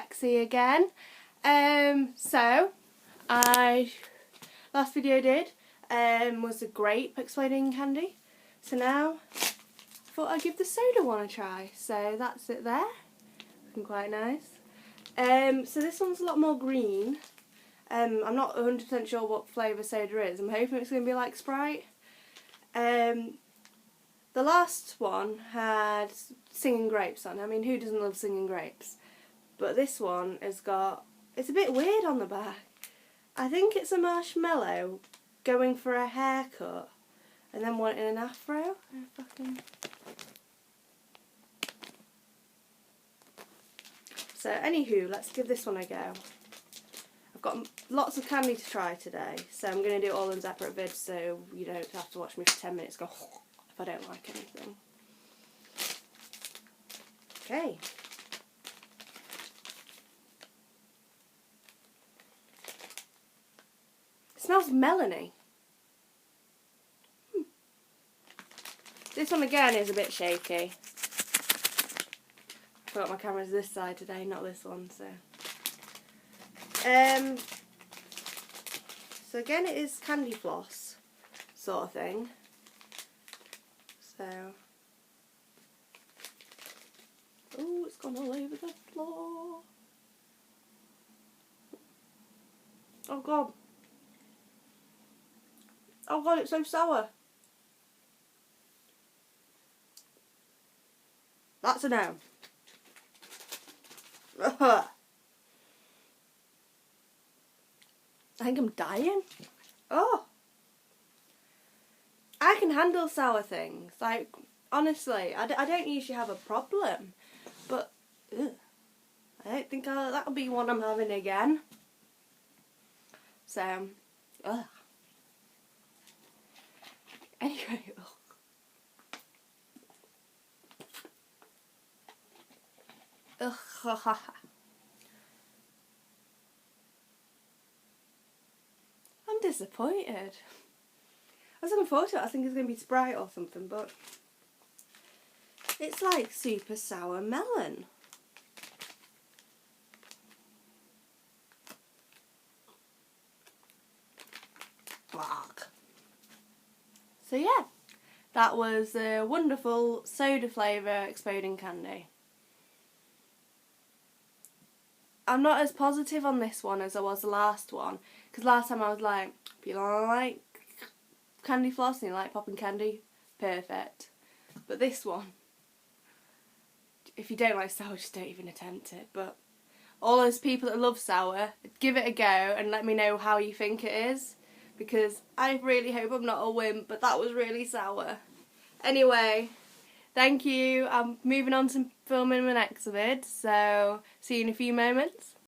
Lexi again. Last video I did was a grape exploding candy. So now I thought I'd give the soda one a try. So that's it there. Looking quite nice. So this one's a lot more green. I'm not 100% sure what flavour soda is. I'm hoping it's going to be like Sprite. The last one had singing grapes on. I mean, who doesn't love singing grapes? But this one has got, it's a bit weird on the back. I think it's a marshmallow going for a haircut and then wanting an afro. So anywho, let's give this one a go. I've got lots of candy to try today, so I'm going to do it all in separate vids so you don't have to watch me for 10 minutes go if I don't like anything. Okay. It smells melony. This one again is a bit shaky. I forgot my camera's this side today, not this one, so. So again it is candy floss sort of thing. So, oh, it's gone all over the floor. Oh god. Oh god, it's so sour. That's a no. I think I'm dying. Oh. I can handle sour things. Like, honestly, I don't usually have a problem. But, ugh, I don't think that'll be one I'm having again. So, ugh. Anyway, ugh. Ugh. I'm disappointed. I was looking forward to it. I think it's going to be Sprite or something, but it's like super sour melon. Fuck. So yeah, that was a wonderful soda flavour exploding candy. I'm not as positive on this one as I was the last one, because last time I was like, if you like candy floss and you like popping candy, perfect. But this one, if you don't like sour, just don't even attempt it. But all those people that love sour, give it a go and let me know how you think it is, because I really hope I'm not a wimp, but that was really sour. Anyway, thank you. I'm moving on to filming my next vid, so see you in a few moments.